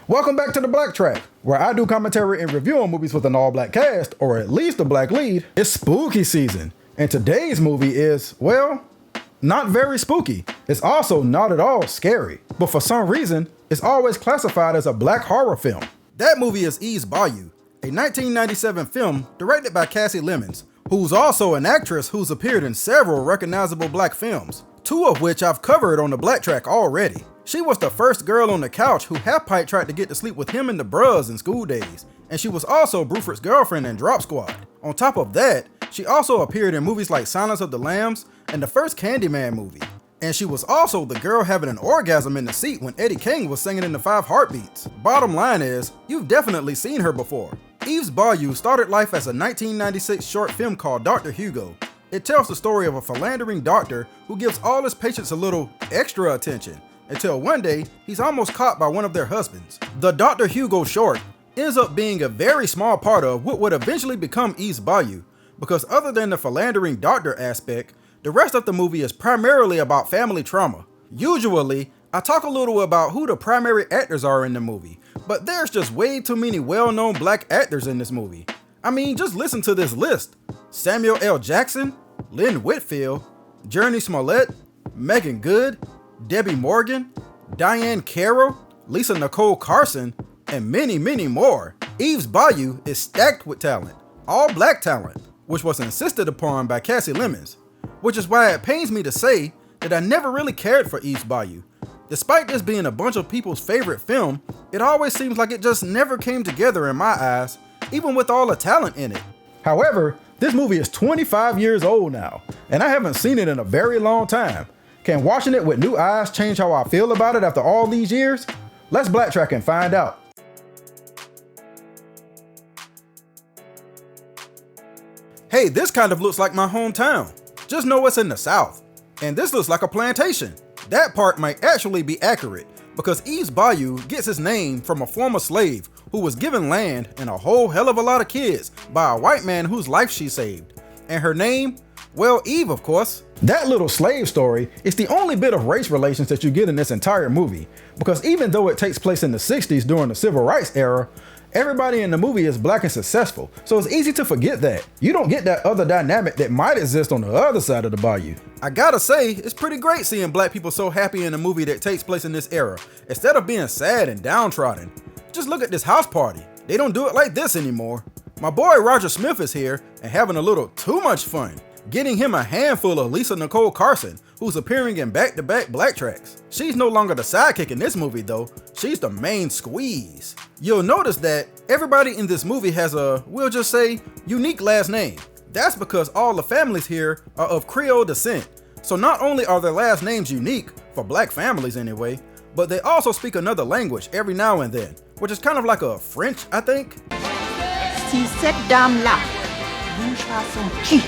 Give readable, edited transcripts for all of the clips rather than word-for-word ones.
Welcome back to the BlackTrack, where I do commentary and review on movies with an all-black cast, or at least a black lead. It's spooky season, and today's movie is, well, not very spooky. It's also not at all scary, but for some reason, it's always classified as a black horror film. That movie is Bayou, a 1997 film directed by Kasi Lemmons, who's also an actress who's appeared in several recognizable black films, two of which I've covered on the BlackTrack already. She was the first girl on the couch who Half-Pipe tried to get to sleep with him and the bros in School Days, and she was also Bruford's girlfriend in Drop Squad. On top of that, she also appeared in movies like Silence of the Lambs and the first Candyman movie. And she was also the girl having an orgasm in the seat when Eddie King was singing in the 5 Heartbeats. Bottom line is, you've definitely seen her before. Bayou started life as a 1996 short film called Dr. Hugo. It tells the story of a philandering doctor who gives all his patients a little extra attention, until one day, he's almost caught by one of their husbands. The Dr. Hugo short ends up being a very small part of what would eventually become Bayou, because other than the philandering doctor aspect, the rest of the movie is primarily about family trauma. Usually, I talk a little about who the primary actors are in the movie, but there's just way too many well-known black actors in this movie. I mean, just listen to this list. Samuel L. Jackson, Lynn Whitfield, Jurnee Smollett, Megan Good, Debbie Morgan, Diane Carroll, Lisa Nicole Carson, and many, many more. Bayou is stacked with talent, all black talent, which was insisted upon by Kasi Lemmons, which is why it pains me to say that I never really cared for Bayou. Despite this being a bunch of people's favorite film, it always seems like it just never came together in my eyes, even with all the talent in it. However, this movie is 25 years old now, and I haven't seen it in a very long time. Can watching it with new eyes change how I feel about it after all these years? Let's BlackTrack and find out. Hey, this kind of looks like my hometown. Just know it's in the South. And this looks like a plantation. That part might actually be accurate, because Bayou gets its name from a former slave who was given land and a whole hell of a lot of kids by a white man whose life she saved. And her name? Well, Eve, of course. That little slave story is the only bit of race relations that you get in this entire movie, because even though it takes place in the 60s during the civil rights era, everybody in the movie is black and successful, so it's easy to forget that. You don't get that other dynamic that might exist on the other side of the bayou. I gotta say, it's pretty great seeing black people so happy in a movie that takes place in this era, instead of being sad and downtrodden. Just look at this house party. They don't do it like this anymore. My boy Roger Smith is here and having a little too much fun, getting him a handful of Lisa Nicole Carson, who's appearing in back-to-back BlackTracks. She's no longer the sidekick in this movie though, she's the main squeeze. You'll notice that everybody in this movie has a, we'll just say, unique last name. That's because all the families here are of Creole descent, so not only are their last names unique, for black families anyway, but they also speak another language every now and then, which is kind of like a French, I think. Si cette dame-là bouge son pied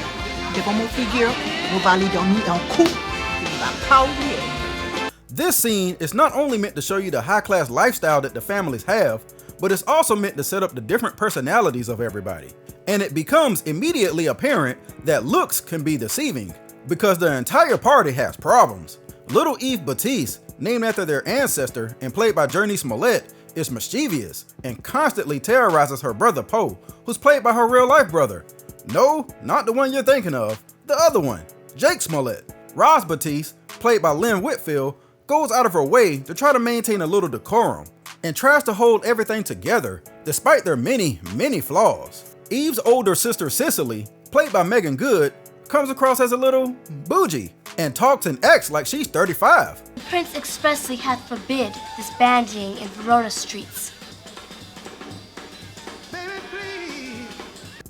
devant mon figure, vous allez dormir un coup, il va pas oublier. This scene is not only meant to show you the high-class lifestyle that the families have, but it's also meant to set up the different personalities of everybody. And it becomes immediately apparent that looks can be deceiving, because the entire party has problems. Little Eve Batiste, named after their ancestor and played by Jurnee Smollett, is mischievous and constantly terrorizes her brother Poe, who's played by her real-life brother. No, not the one you're thinking of, the other one, Jake Smollett. Roz Batiste, played by Lynn Whitfield, goes out of her way to try to maintain a little decorum and tries to hold everything together despite their many, many flaws. Eve's older sister Cicely, played by Megan Good, comes across as a little bougie and talks and acts like she's 35. The prince expressly hath forbid this banding in Verona streets.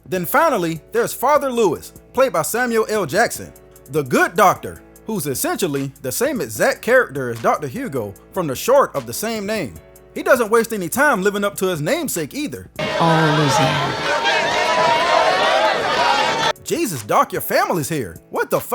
Then finally, there's Father Lewis, played by Samuel L. Jackson, the good doctor, who's essentially the same exact character as Dr. Hugo from the short of the same name. He doesn't waste any time living up to his namesake either. Jesus, Doc, your family's here. What the f?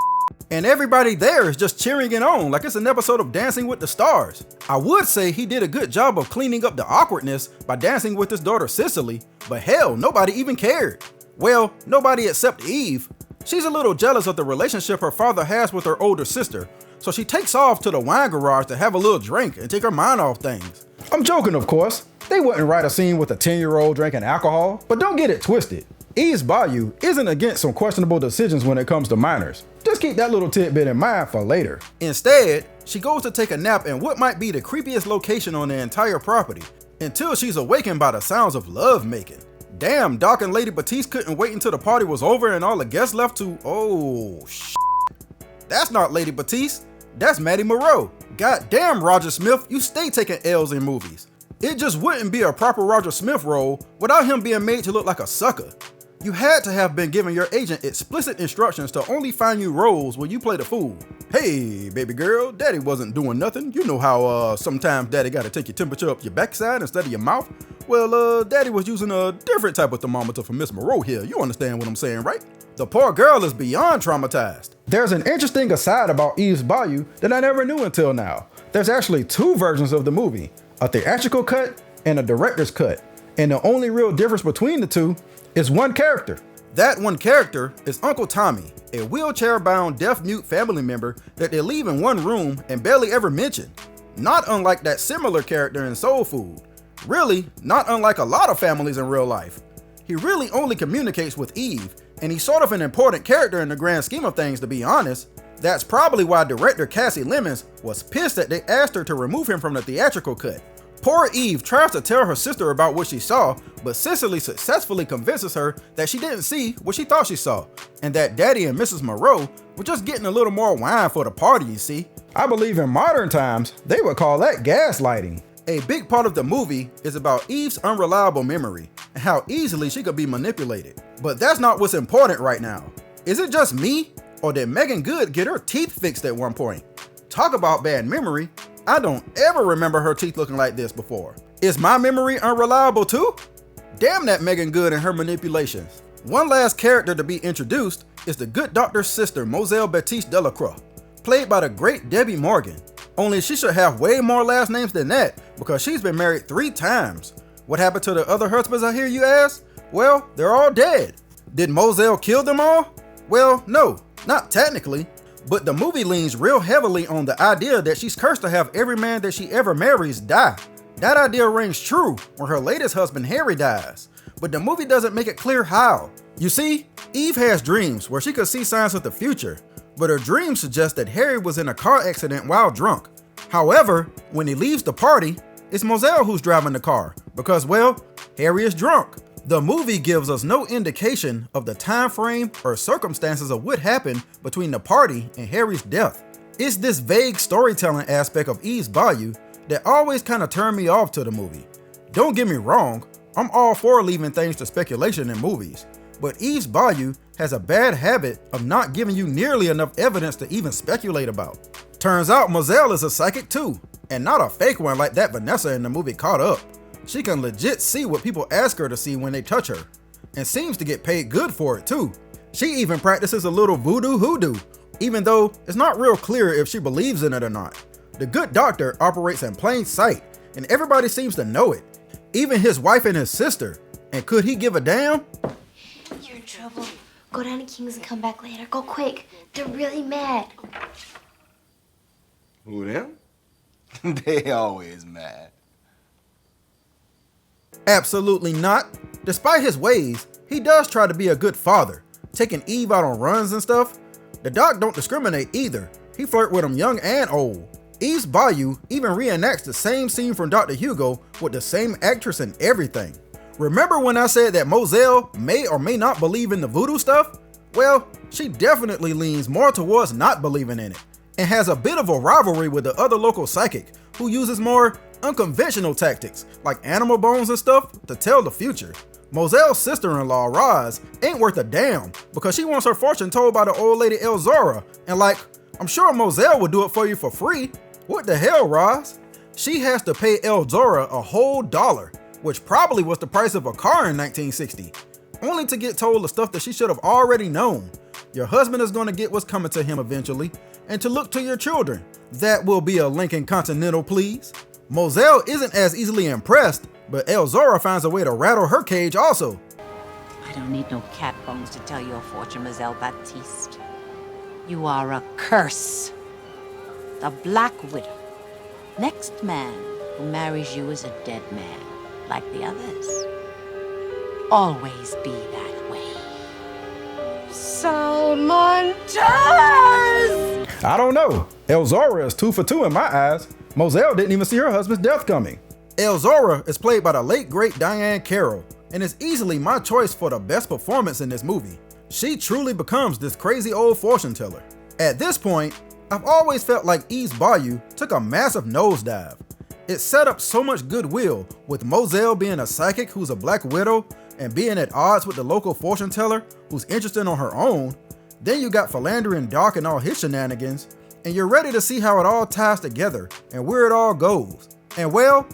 And everybody there is just cheering it on like it's an episode of Dancing with the Stars. I would say he did a good job of cleaning up the awkwardness by dancing with his daughter Cicely, but hell, nobody even cared. Well, nobody except Eve. She's a little jealous of the relationship her father has with her older sister, so she takes off to the wine garage to have a little drink and take her mind off things. I'm joking, of course. They wouldn't write a scene with a 10-year-old drinking alcohol. But don't get it twisted. Eve's Bayou isn't against some questionable decisions when it comes to minors. Just keep that little tidbit in mind for later. Instead, she goes to take a nap in what might be the creepiest location on the entire property, until she's awakened by the sounds of lovemaking. Damn, Doc and Lady Batiste couldn't wait until the party was over and all the guests left to... Oh, shit. That's not Lady Batiste. That's Maddie Moreau. God damn, Roger Smith, you stay taking L's in movies. It just wouldn't be a proper Roger Smith role without him being made to look like a sucker. You had to have been giving your agent explicit instructions to only find you roles where you play the fool. Hey, baby girl, daddy wasn't doing nothing. You know how sometimes daddy gotta take your temperature up your backside instead of your mouth? Well, daddy was using a different type of thermometer for Miss Moreau here. You understand what I'm saying, right? The poor girl is beyond traumatized. There's an interesting aside about Eve's Bayou that I never knew until now. There's actually 2 versions of the movie, a theatrical cut and a director's cut. And the only real difference between the two is one character. That one character is Uncle Tommy, a wheelchair-bound deaf-mute family member that they leave in one room and barely ever mention. Not unlike that similar character in Soul Food. Really, not unlike a lot of families in real life. He really only communicates with Eve, and he's sort of an important character in the grand scheme of things, to be honest. That's probably why director Cassie Lemons was pissed that they asked her to remove him from the theatrical cut. Poor Eve tries to tell her sister about what she saw, but Cicely successfully convinces her that she didn't see what she thought she saw, and that Daddy and Mrs. Moreau were just getting a little more wine for the party, you see. I believe in modern times, they would call that gaslighting. A big part of the movie is about Eve's unreliable memory, and how easily she could be manipulated. But that's not what's important right now. Is it just me, or did Megan Good get her teeth fixed at one point? Talk about bad memory. I don't ever remember her teeth looking like this before. Is my memory unreliable too? Damn that Megan Good and her manipulations. One last character to be introduced is the good doctor's sister, Moselle Baptiste Delacroix, played by the great Debbie Morgan. Only she should have way more last names than that, because she's been married 3 times. What happened to the other husbands, I hear you ask? Well, they're all dead. Did Moselle kill them all? Well, no, not technically. But the movie leans real heavily on the idea that she's cursed to have every man that she ever marries die. That idea rings true when her latest husband Harry dies, but the movie doesn't make it clear how. You see, Eve has dreams where she could see signs of the future, but her dreams suggest that Harry was in a car accident while drunk. However, when he leaves the party, it's Moselle who's driving the car, because, well, Harry is drunk. The movie gives us no indication of the time frame or circumstances of what happened between the party and Harry's death. It's this vague storytelling aspect of Eve's Bayou that always kind of turned me off to the movie. Don't get me wrong, I'm all for leaving things to speculation in movies, but Eve's Bayou has a bad habit of not giving you nearly enough evidence to even speculate about. Turns out Moselle is a psychic too, and not a fake one like that Vanessa in the movie Caught Up. She can legit see what people ask her to see when they touch her, and seems to get paid good for it too. She even practices a little voodoo hoodoo, even though it's not real clear if she believes in it or not. The good doctor operates in plain sight, and everybody seems to know it, even his wife and his sister. And could he give a damn? You're in trouble. Go down to King's and come back later. Go quick. They're really mad. Who, them? They always mad. Absolutely not. Despite his ways, he does try to be a good father, taking Eve out on runs and stuff. The doc don't discriminate either. He flirt with them young and old. Eve's Bayou even reenacts the same scene from Dr. Hugo with the same actress and everything. Remember when I said that Moselle may or may not believe in the voodoo stuff? Well, she definitely leans more towards not believing in it, and has a bit of a rivalry with the other local psychic who uses more unconventional tactics like animal bones and stuff to tell the future. Moselle's sister-in-law, Roz, ain't worth a damn because she wants her fortune told by the old lady Elzora, and like, I'm sure Moselle would do it for you for free. What the hell, Roz? She has to pay Elzora a whole $1, which probably was the price of a car in 1960, only to get told the stuff that she should have already known. Your husband is going to get what's coming to him eventually, and to look to your children. That will be a Lincoln Continental, please. Moselle isn't as easily impressed, but Elzora finds a way to rattle her cage also. I don't need no cat bones to tell your fortune, Moselle Baptiste. You are a curse. The Black Widow. Next man who marries you is a dead man, like the others. Always be that way. Salmontas! I don't know. Elzora is 2 for 2 in my eyes. Moselle didn't even see her husband's death coming. Elzora is played by the late great Diane Carroll and is easily my choice for the best performance in this movie. She truly becomes this crazy old fortune teller. At this point, I've always felt like Eve's Bayou took a massive nosedive. It set up so much goodwill, with Moselle being a psychic who's a black widow and being at odds with the local fortune teller who's interested on her own. Then you got Philandering Doc and all his shenanigans, and you're ready to see how it all ties together and where it all goes. And well,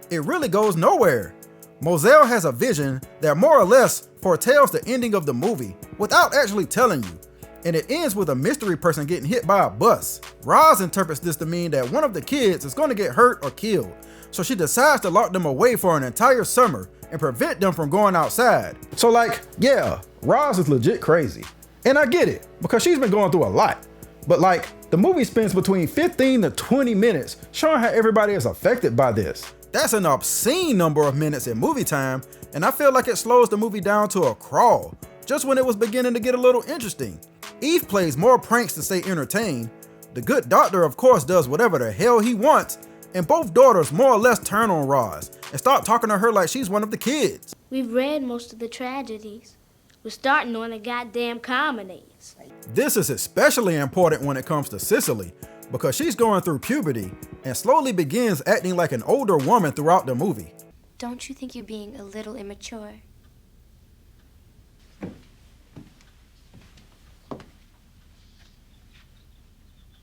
it really goes nowhere. Moselle has a vision that more or less foretells the ending of the movie without actually telling you, and it ends with a mystery person getting hit by a bus. Roz interprets this to mean that one of the kids is going to get hurt or killed, so she decides to lock them away for an entire summer and prevent them from going outside. So like, yeah, Roz is legit crazy. And I get it, because she's been going through a lot. But like, the movie spends between 15 to 20 minutes showing how everybody is affected by this. That's an obscene number of minutes in movie time, and I feel like it slows the movie down to a crawl, just when it was beginning to get a little interesting. Eve plays more pranks to stay entertained. The good doctor, of course, does whatever the hell he wants, and both daughters more or less turn on Roz and start talking to her like she's one of the kids. We've read most of the tragedies. We're starting on the goddamn comedies. This is especially important when it comes to Cicely, because she's going through puberty and slowly begins acting like an older woman throughout the movie. Don't you think you're being a little immature?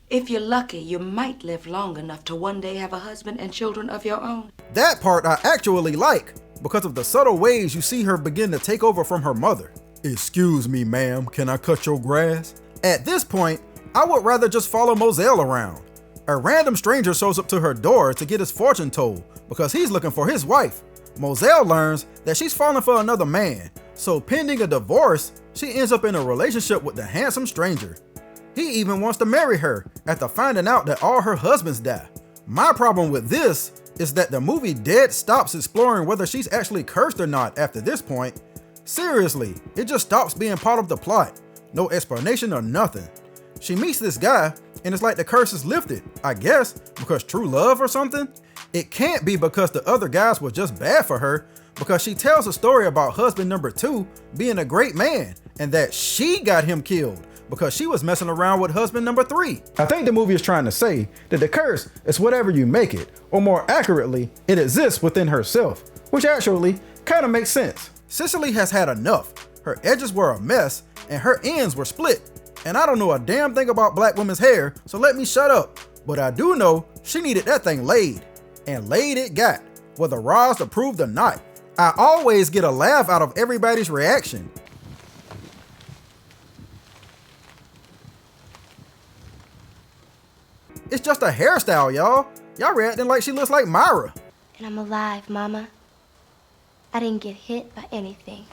If you're lucky, you might live long enough to one day have a husband and children of your own. That part I actually like, because of the subtle ways you see her begin to take over from her mother. Excuse me, ma'am, can I cut your grass? At this point, I would rather just follow Moselle around. A random stranger shows up to her door to get his fortune told because he's looking for his wife. Moselle learns that she's falling for another man, so pending a divorce, she ends up in a relationship with the handsome stranger. He even wants to marry her after finding out that all her husbands die. My problem with this is that the movie dead stops exploring whether she's actually cursed or not after this point. Seriously, it just stops being part of the plot. No explanation or nothing. She meets this guy and it's like the curse is lifted, I guess, because true love or something? It can't be because the other guys were just bad for her, because she tells a story about husband number 2 being a great man and that she got him killed because she was messing around with husband number 3. I think the movie is trying to say that the curse is whatever you make it, or more accurately, it exists within herself, which actually kind of makes sense. Cicely has had enough. Her edges were a mess and her ends were split. And I don't know a damn thing about black women's hair, so let me shut up. But I do know she needed that thing laid. And laid it got, whether Roz approved or not. I always get a laugh out of everybody's reaction. It's just a hairstyle, y'all. Y'all reacting like she looks like Myra. And I'm alive, Mama. I didn't get hit by anything.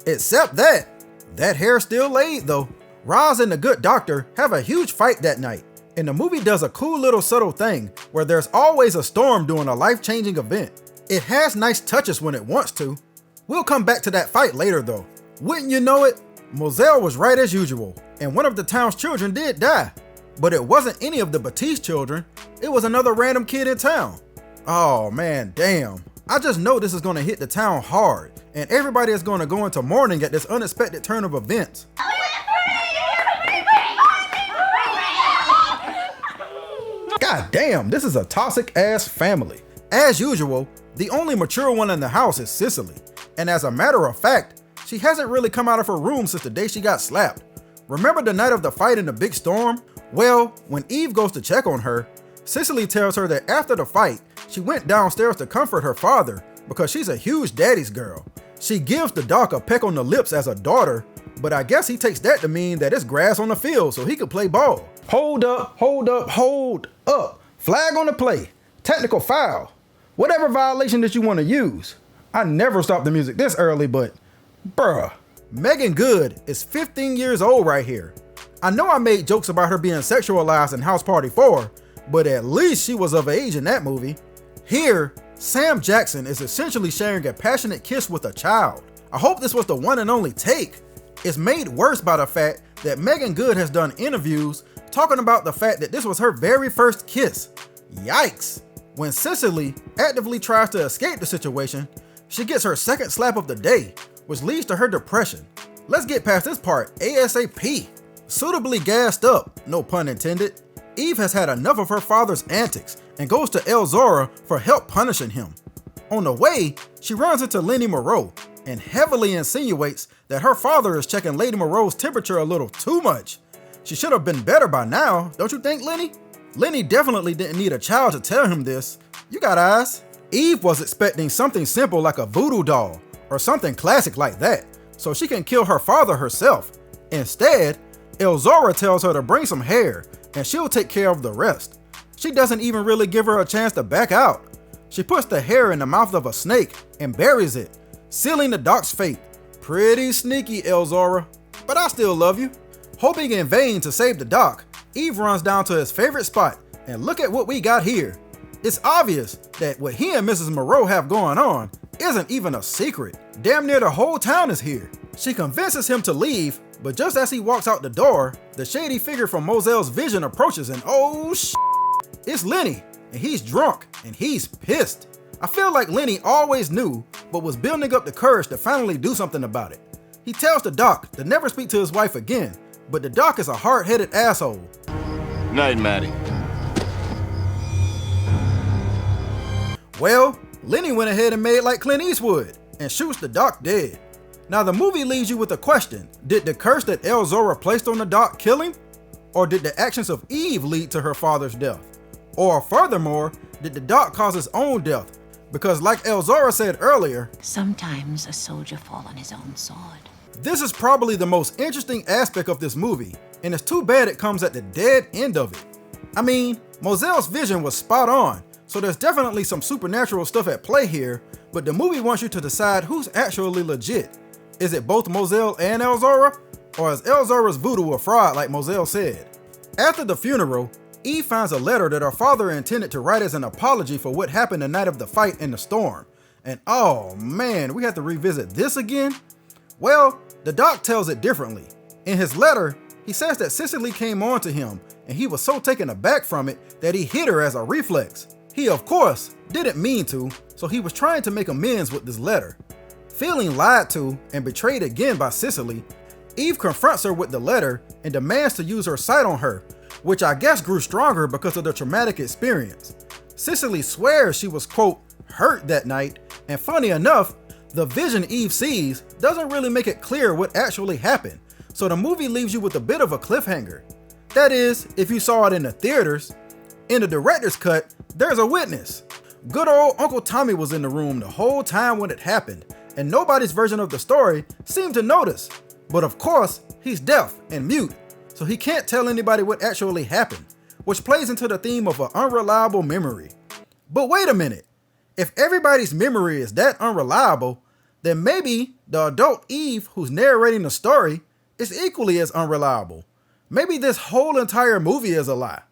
Except that hair still laid though. Roz and the good doctor have a huge fight that night, and the movie does a cool little subtle thing where there's always a storm during a life-changing event. It has nice touches when it wants to. We'll come back to that fight later though. Wouldn't you know it, Moselle was right as usual, and one of the town's children did die. But it wasn't any of the Batiste children, it was another random kid in town. Oh man, damn. I just know this is gonna hit the town hard, and everybody is gonna go into mourning at this unexpected turn of events. God damn, this is a toxic ass family. As usual, the only mature one in the house is Cicely, and as a matter of fact, she hasn't really come out of her room since the day she got slapped. Remember the night of the fight in the big storm? Well, when Eve goes to check on her, Cicely tells her that after the fight, she went downstairs to comfort her father because she's a huge daddy's girl. She gives the doc a peck on the lips as a daughter, but I guess he takes that to mean that it's grass on the field so he could play ball. Hold up, hold up, hold up. Flag on the play. Technical foul. Whatever violation that you want to use. I never stopped the music this early, but bruh. Megan Good is 15 years old right here. I know I made jokes about her being sexualized in House Party 4, but at least she was of age in that movie. Here, Sam Jackson is essentially sharing a passionate kiss with a child. I hope this was the one and only take. It's made worse by the fact that Megan Good has done interviews talking about the fact that this was her very first kiss. Yikes! When Cicely actively tries to escape the situation, she gets her second slap of the day, which leads to her depression. Let's get past this part ASAP. Suitably gassed up, no pun intended, Eve has had enough of her father's antics and goes to Elzora for help punishing him. On the way, she runs into Lenny Moreau and heavily insinuates that her father is checking Lady Moreau's temperature a little too much. She should have been better by now, don't you think, Lenny? Lenny definitely didn't need a child to tell him this. You got eyes. Eve was expecting something simple like a voodoo doll or something classic like that, so she can kill her father herself. Instead, Elzora tells her to bring some hair and she'll take care of the rest. She doesn't even really give her a chance to back out. She puts the hair in the mouth of a snake and buries it, sealing the doc's fate. Pretty sneaky, Elzora, but I still love you. Hoping in vain to save the doc, Eve runs down to his favorite spot, and look at what we got here. It's obvious that what he and Mrs. Moreau have going on isn't even a secret. Damn near the whole town is here. She convinces him to leave, but just as he walks out the door, the shady figure from Moselle's vision approaches and oh shit, it's Lenny, and he's drunk, and he's pissed. I feel like Lenny always knew, but was building up the courage to finally do something about it. He tells the doc to never speak to his wife again, but the doc is a hard-headed asshole. Night, Maddie. Well, Lenny went ahead and made like Clint Eastwood and shoots the doc dead. Now the movie leaves you with a question. Did the curse that Elzora placed on the doc kill him? Or did the actions of Eve lead to her father's death? Or furthermore, did the doc cause his own death? Because like Elzora said earlier, sometimes a soldier fall on his own sword. This is probably the most interesting aspect of this movie, and it's too bad it comes at the dead end of it. I mean, Moselle's vision was spot on, so there's definitely some supernatural stuff at play here, but the movie wants you to decide who's actually legit. Is it both Moselle and Elzora? Or is Elzora's voodoo a fraud like Moselle said? After the funeral, Eve finds a letter that her father intended to write as an apology for what happened the night of the fight in the storm. And oh man, we have to revisit this again? Well, the doc tells it differently. In his letter, he says that Cicely came on to him and he was so taken aback from it that he hit her as a reflex. He of course didn't mean to, so he was trying to make amends with this letter. Feeling lied to and betrayed again by Cicely, Eve confronts her with the letter and demands to use her sight on her, which I guess grew stronger because of the traumatic experience. Cicely swears she was, quote, hurt that night, and funny enough, the vision Eve sees doesn't really make it clear what actually happened, so the movie leaves you with a bit of a cliffhanger. That is, if you saw it in the theaters. In the director's cut, there's a witness. Good old Uncle Tommy was in the room the whole time when it happened, and nobody's version of the story seemed to notice. But of course, he's deaf and mute, so he can't tell anybody what actually happened, which plays into the theme of an unreliable memory. But wait a minute, if everybody's memory is that unreliable, then maybe the adult Eve who's narrating the story is equally as unreliable. Maybe this whole entire movie is a lie.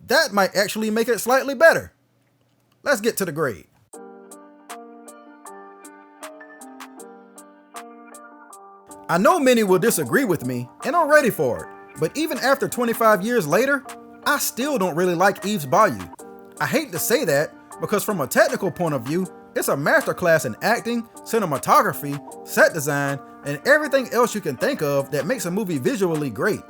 That might actually make it slightly better. Let's get to the grade. I know many will disagree with me, and I'm ready for it, but even after 25 years later, I still don't really like Eve's Bayou. I hate to say that, because from a technical point of view, it's a masterclass in acting, cinematography, set design, and everything else you can think of that makes a movie visually great.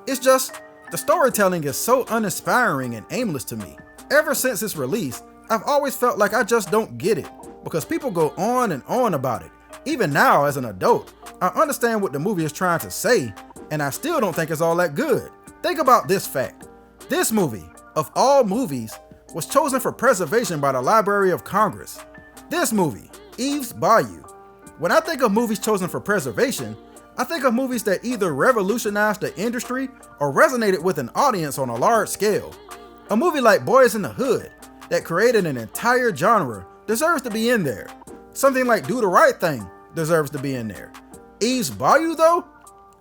It's just, the storytelling is so uninspiring and aimless to me. Ever since its release, I've always felt like I just don't get it, because people go on and on about it. Even now, as an adult, I understand what the movie is trying to say, and I still don't think it's all that good. Think about this fact. This movie, of all movies, was chosen for preservation by the Library of Congress. This movie, Eve's Bayou. When I think of movies chosen for preservation, I think of movies that either revolutionized the industry or resonated with an audience on a large scale. A movie like Boys in the Hood, that created an entire genre, deserves to be in there. Something like Do the Right Thing deserves to be in there. Eve's Bayou though?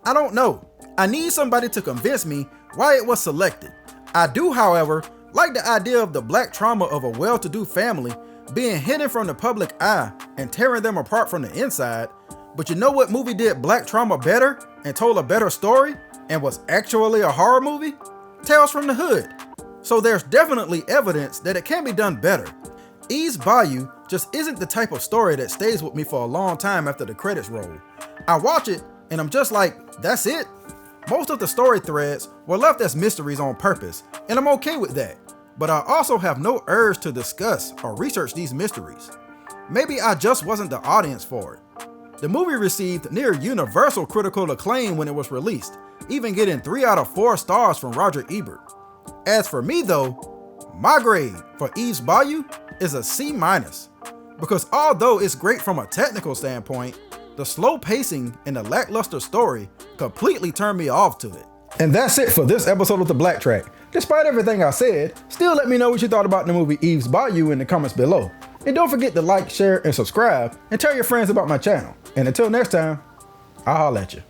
I don't know. I need somebody to convince me why it was selected. I do, however, Like the idea of the black trauma of a well-to-do family being hidden from the public eye and tearing them apart from the inside. But you know what movie did black trauma better and told a better story and was actually a horror movie? Tales from the Hood. So there's definitely evidence that it can be done better. Eve's Bayou just isn't the type of story that stays with me for a long time after the credits roll. I watch it and I'm just like, that's it? Most of the story threads were left as mysteries on purpose, and I'm okay with that. But I also have no urge to discuss or research these mysteries. Maybe I just wasn't the audience for it. The movie received near universal critical acclaim when it was released, even getting 3 out of 4 stars from Roger Ebert. As for me though, my grade for Eve's Bayou is a C-, because although it's great from a technical standpoint, the slow pacing and the lackluster story completely turned me off to it. And that's it for this episode of the BlackTrack. Despite everything I said, still let me know what you thought about the movie Eve's Bayou in the comments below. And don't forget to like, share, and subscribe, and tell your friends about my channel. And until next time, I'll holla at you.